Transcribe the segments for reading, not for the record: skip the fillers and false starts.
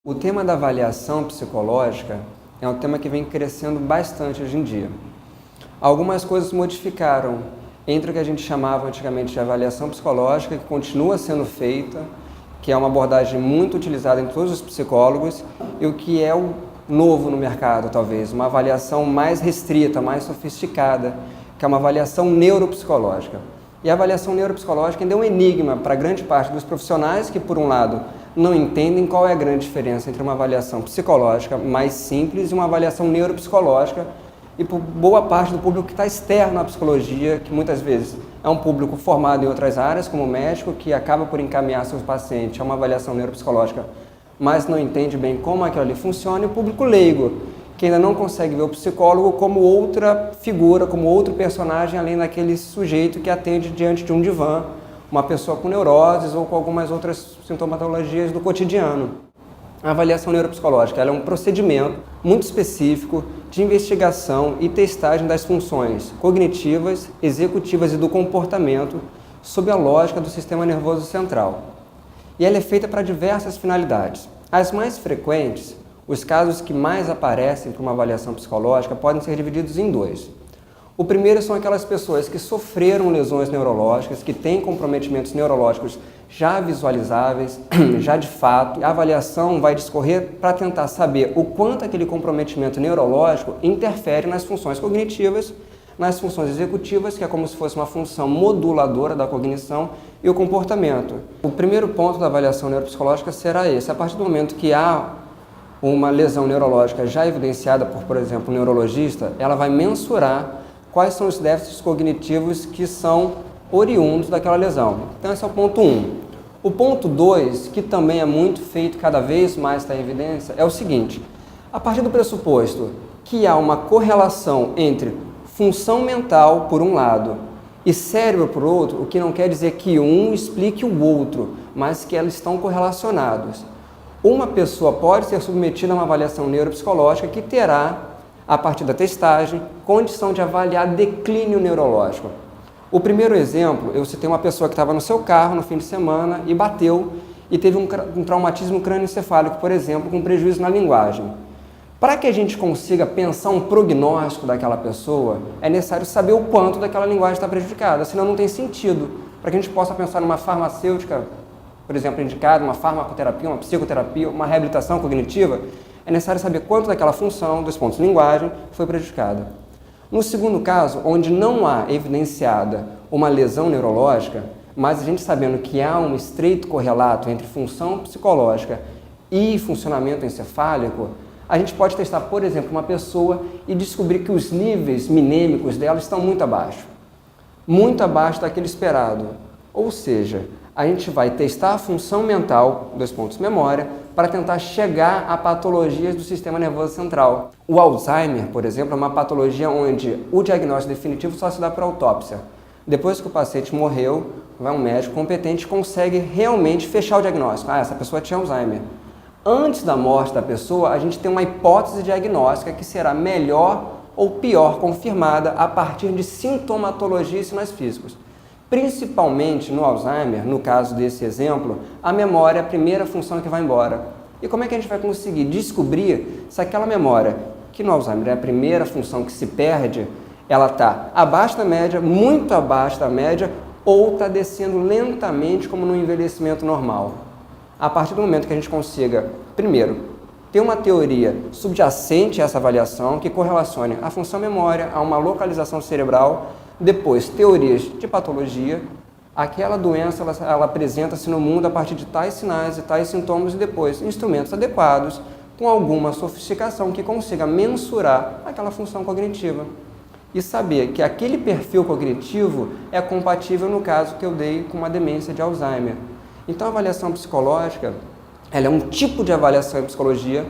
O tema da avaliação psicológica é um tema que vem crescendo bastante hoje em dia. Algumas coisas modificaram entre o que a gente chamava antigamente de avaliação psicológica, que continua sendo feita, que é uma abordagem muito utilizada em todos os psicólogos, e o que é o novo no mercado, talvez, uma avaliação mais restrita, mais sofisticada, que é uma avaliação neuropsicológica. E a avaliação neuropsicológica ainda é um enigma para grande parte dos profissionais que, por um lado, não entendem qual é a grande diferença entre uma avaliação psicológica mais simples e uma avaliação neuropsicológica, e por boa parte do público que está externo à psicologia, que muitas vezes é um público formado em outras áreas, como médico, que acaba por encaminhar seus pacientes a uma avaliação neuropsicológica, mas não entende bem como aquilo ali funciona, e o público leigo, que ainda não consegue ver o psicólogo como outra figura, como outro personagem, além daquele sujeito que atende diante de um divã, uma pessoa com neuroses ou com algumas outras sintomatologias do cotidiano. A avaliação neuropsicológica ela é um procedimento muito específico de investigação e testagem das funções cognitivas, executivas e do comportamento sob a lógica do sistema nervoso central. E ela é feita para diversas finalidades. As mais frequentes, os casos que mais aparecem para uma avaliação psicológica, podem ser divididos em dois. O primeiro são aquelas pessoas que sofreram lesões neurológicas, que têm comprometimentos neurológicos já visualizáveis, já de fato. A avaliação vai discorrer para tentar saber o quanto aquele comprometimento neurológico interfere nas funções cognitivas, nas funções executivas, que é como se fosse uma função moduladora da cognição, e o comportamento. O primeiro ponto da avaliação neuropsicológica será esse. A partir do momento que há uma lesão neurológica já evidenciada por exemplo, um neurologista, ela vai mensurar quais são os déficits cognitivos que são oriundos daquela lesão. Então esse é o ponto 1. O ponto 2, que também é muito feito, cada vez mais está em evidência, é o seguinte: a partir do pressuposto que há uma correlação entre função mental, por um lado, e cérebro, por outro, o que não quer dizer que um explique o outro, mas que eles estão correlacionados. Uma pessoa pode ser submetida a uma avaliação neuropsicológica que terá, a partir da testagem, condição de avaliar declínio neurológico. O primeiro exemplo, eu citei uma pessoa que estava no seu carro no fim de semana e bateu e teve um traumatismo crânioencefálico, por exemplo, com prejuízo na linguagem. Para que a gente consiga pensar um prognóstico daquela pessoa, é necessário saber o quanto daquela linguagem está prejudicada, senão não tem sentido. Para que a gente possa pensar numa farmacêutica, por exemplo, indicada, uma farmacoterapia, uma psicoterapia, uma reabilitação cognitiva, é necessário saber quanto daquela função, dos pontos de linguagem, foi prejudicada. No segundo caso, onde não há evidenciada uma lesão neurológica, mas a gente sabendo que há um estreito correlato entre função psicológica e funcionamento encefálico, a gente pode testar, por exemplo, uma pessoa e descobrir que os níveis minêmicos dela estão muito abaixo daquele esperado. Ou seja, a gente vai testar a função mental, dos pontos de memória, para tentar chegar a patologias do sistema nervoso central. O Alzheimer, por exemplo, é uma patologia onde o diagnóstico definitivo só se dá por autópsia. Depois que o paciente morreu, vai um médico competente e consegue realmente fechar o diagnóstico. Essa pessoa tinha Alzheimer. Antes da morte da pessoa, a gente tem uma hipótese diagnóstica que será melhor ou pior confirmada a partir de sintomatologia e sinais físicos. Principalmente no Alzheimer, no caso desse exemplo, a memória é a primeira função que vai embora. E como é que a gente vai conseguir descobrir se aquela memória, que no Alzheimer é a primeira função que se perde, ela está abaixo da média, muito abaixo da média, ou está descendo lentamente como no envelhecimento normal? A partir do momento que a gente consiga, primeiro, ter uma teoria subjacente a essa avaliação que correlacione a função memória a uma localização cerebral. Depois, teorias de patologia. Aquela doença ela apresenta-se no mundo a partir de tais sinais e tais sintomas, e depois instrumentos adequados com alguma sofisticação que consiga mensurar aquela função cognitiva e saber que aquele perfil cognitivo é compatível no caso que eu dei com uma demência de Alzheimer. Então a avaliação psicológica ela é um tipo de avaliação em psicologia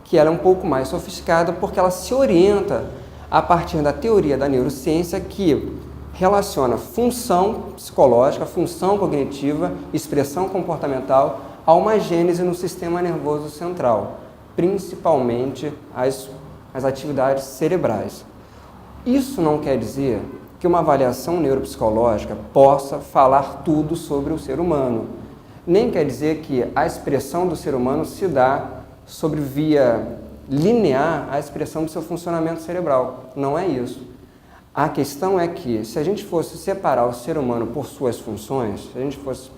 que ela é um pouco mais sofisticada porque ela se orienta a partir da teoria da neurociência que relaciona função psicológica, função cognitiva, expressão comportamental a uma gênese no sistema nervoso central, principalmente as atividades cerebrais. Isso não quer dizer que uma avaliação neuropsicológica possa falar tudo sobre o ser humano. Nem quer dizer que a expressão do ser humano se dá sobre via linear a expressão do seu funcionamento cerebral. Não é isso. A questão é que, se a gente fosse separar o ser humano por suas funções, se a gente fosse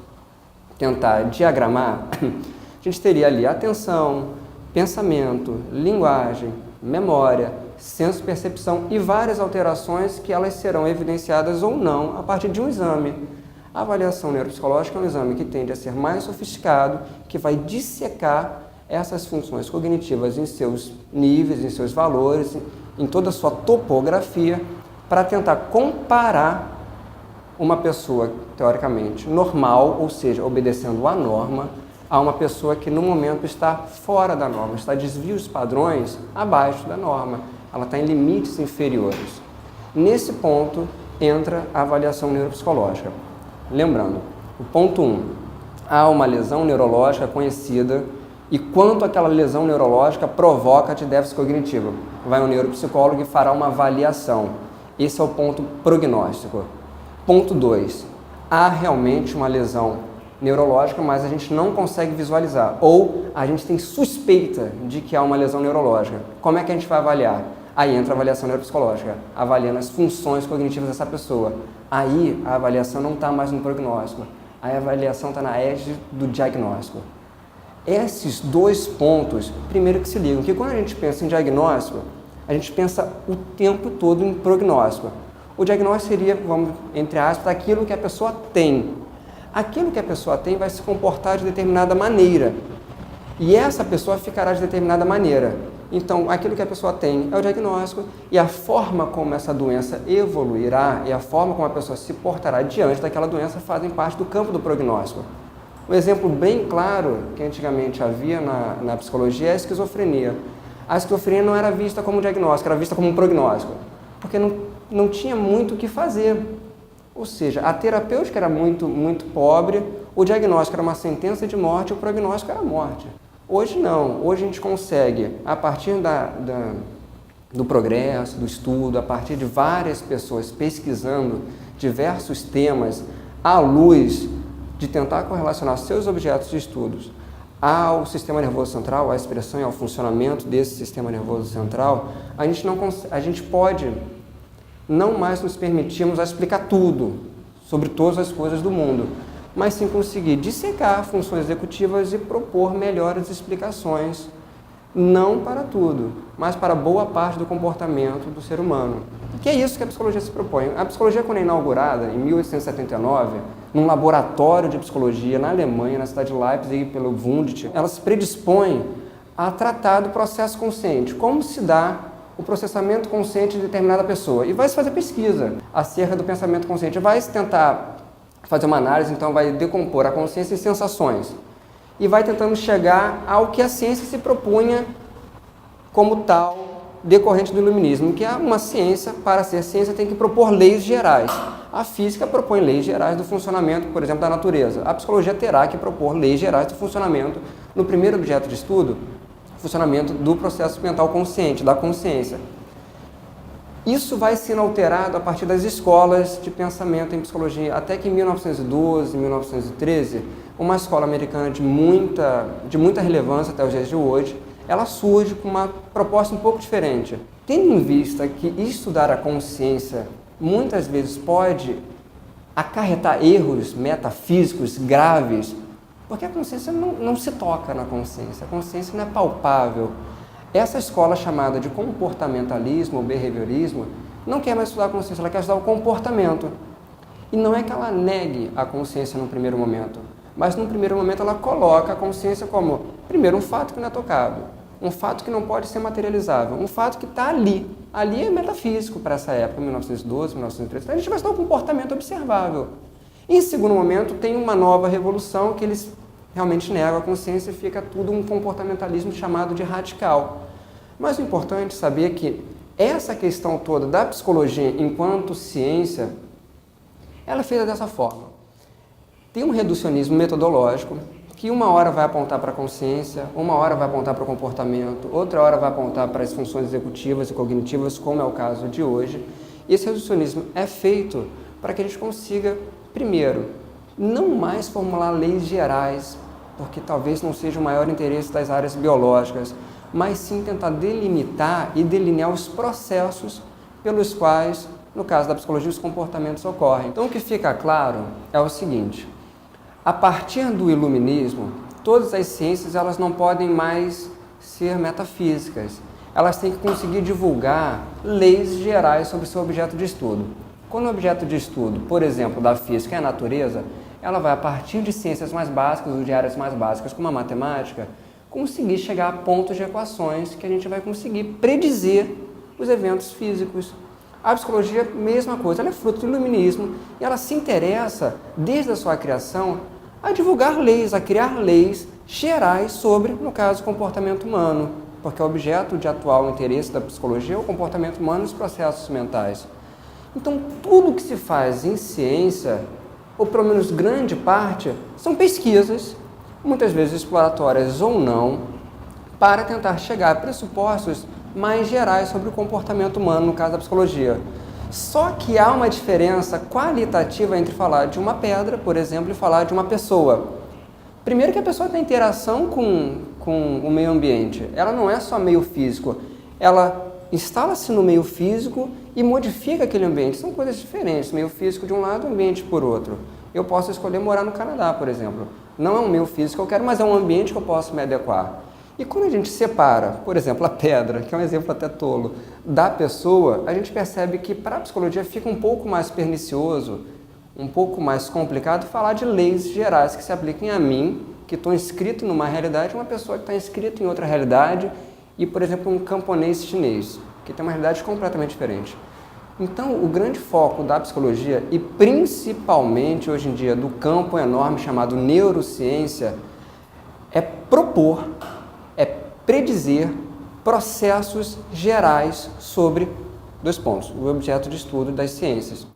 tentar diagramar, a gente teria ali atenção, pensamento, linguagem, memória, senso-percepção e várias alterações que elas serão evidenciadas ou não a partir de um exame. A avaliação neuropsicológica é um exame que tende a ser mais sofisticado, que vai dissecar essas funções cognitivas em seus níveis, em seus valores, em toda a sua topografia, para tentar comparar uma pessoa, teoricamente, normal, ou seja, obedecendo à norma, a uma pessoa que no momento está fora da norma, está desvios padrões abaixo da norma, ela está em limites inferiores. Nesse ponto entra a avaliação neuropsicológica. Lembrando, o ponto 1, há uma lesão neurológica conhecida e quanto aquela lesão neurológica provoca de déficit cognitivo. Vai um neuropsicólogo e fará uma avaliação. Esse é o ponto prognóstico. Ponto 2, há realmente uma lesão neurológica, mas a gente não consegue visualizar, ou a gente tem suspeita de que há uma lesão neurológica. Como é que a gente vai avaliar? Aí entra a avaliação neuropsicológica, avaliando as funções cognitivas dessa pessoa. Aí a avaliação não está mais no prognóstico, aí a avaliação está na égide do diagnóstico. Esses dois pontos, primeiro que se ligam, que quando a gente pensa em diagnóstico, a gente pensa o tempo todo em prognóstico. O diagnóstico seria, vamos, entre aspas, aquilo que a pessoa tem. Aquilo que a pessoa tem vai se comportar de determinada maneira. E essa pessoa ficará de determinada maneira. Então, aquilo que a pessoa tem é o diagnóstico e a forma como essa doença evoluirá e a forma como a pessoa se portará diante daquela doença fazem parte do campo do prognóstico. Um exemplo bem claro que antigamente havia na psicologia é a esquizofrenia. A esquizofrenia não era vista como diagnóstico, era vista como um prognóstico, porque não tinha muito o que fazer. Ou seja, a terapêutica era muito pobre, o diagnóstico era uma sentença de morte, o prognóstico era morte. Hoje não, hoje a gente consegue, a partir do progresso, do estudo, a partir de várias pessoas pesquisando diversos temas, à luz de tentar correlacionar seus objetos de estudos ao sistema nervoso central, à expressão e ao funcionamento desse sistema nervoso central, a gente pode não mais nos permitirmos a explicar tudo sobre todas as coisas do mundo, mas sim conseguir dissecar funções executivas e propor melhores explicações, não para tudo, mas para boa parte do comportamento do ser humano. Que é isso que a psicologia se propõe. A psicologia, quando é inaugurada, em 1879, num laboratório de psicologia na Alemanha, na cidade de Leipzig, pelo Wundt, ela se predispõe a tratar do processo consciente, como se dá o processamento consciente de determinada pessoa. E vai se fazer pesquisa acerca do pensamento consciente, vai se tentar fazer uma análise, então vai decompor a consciência em sensações e vai tentando chegar ao que a ciência se propunha como tal, decorrente do iluminismo, que é uma ciência, para ser ciência, tem que propor leis gerais. A física propõe leis gerais do funcionamento, por exemplo, da natureza. A psicologia terá que propor leis gerais do funcionamento, no primeiro objeto de estudo, funcionamento do processo mental consciente, da consciência. Isso vai sendo alterado a partir das escolas de pensamento em psicologia, até que em 1912, 1913, uma escola americana de muita relevância até os dias de hoje, ela surge com uma proposta um pouco diferente. Tendo em vista que estudar a consciência muitas vezes pode acarretar erros metafísicos graves, porque a consciência não se toca na consciência, a consciência não é palpável. Essa escola chamada de comportamentalismo ou behaviorismo não quer mais estudar a consciência, ela quer estudar o comportamento. E não é que ela negue a consciência no primeiro momento, mas no primeiro momento ela coloca a consciência como, primeiro, um fato que não é tocado, um fato que não pode ser materializável, um fato que está ali. Ali é metafísico para essa época, 1912, 1913. Então a gente vai estudar o comportamento observável. Em segundo momento, tem uma nova revolução que eles realmente negam a consciência e fica tudo um comportamentalismo chamado de radical. Mas o importante é saber que essa questão toda da psicologia enquanto ciência, ela é feita dessa forma. Tem um reducionismo metodológico que uma hora vai apontar para a consciência, uma hora vai apontar para o comportamento, outra hora vai apontar para as funções executivas e cognitivas, como é o caso de hoje. E esse reducionismo é feito para que a gente consiga, primeiro, não mais formular leis gerais porque talvez não seja o maior interesse das áreas biológicas, mas sim tentar delimitar e delinear os processos pelos quais, no caso da psicologia, os comportamentos ocorrem. Então, o que fica claro é o seguinte: a partir do iluminismo, todas as ciências elas não podem mais ser metafísicas. Elas têm que conseguir divulgar leis gerais sobre o seu objeto de estudo. Quando o objeto de estudo, por exemplo, da física é a natureza, ela vai, a partir de ciências mais básicas, ou de áreas mais básicas, como a matemática, conseguir chegar a pontos de equações que a gente vai conseguir predizer os eventos físicos. A psicologia, mesma coisa, ela é fruto do iluminismo e ela se interessa, desde a sua criação, a divulgar leis, a criar leis gerais sobre, no caso, o comportamento humano, porque o objeto de atual interesse da psicologia é o comportamento humano e os processos mentais. Então, tudo que se faz em ciência, ou pelo menos grande parte, são pesquisas, muitas vezes exploratórias ou não, para tentar chegar a pressupostos mais gerais sobre o comportamento humano, no caso da psicologia. Só que há uma diferença qualitativa entre falar de uma pedra, por exemplo, e falar de uma pessoa. Primeiro que a pessoa tem interação com o meio ambiente. Ela não é só meio físico. Ela instala-se no meio físico e modifica aquele ambiente. São coisas diferentes. Meio físico de um lado, ambiente por outro. Eu posso escolher morar no Canadá, por exemplo. Não é um meio físico que eu quero, mas é um ambiente que eu posso me adequar. E quando a gente separa, por exemplo, a pedra, que é um exemplo até tolo, da pessoa, a gente percebe que para a psicologia fica um pouco mais pernicioso, um pouco mais complicado falar de leis gerais que se apliquem a mim, que estou inscrito numa realidade, uma pessoa que está inscrita em outra realidade, e, por exemplo, um camponês chinês, que tem uma realidade completamente diferente. Então, o grande foco da psicologia, e principalmente hoje em dia do campo enorme chamado neurociência, é propor, é predizer processos gerais sobre dois pontos, o objeto de estudo das ciências.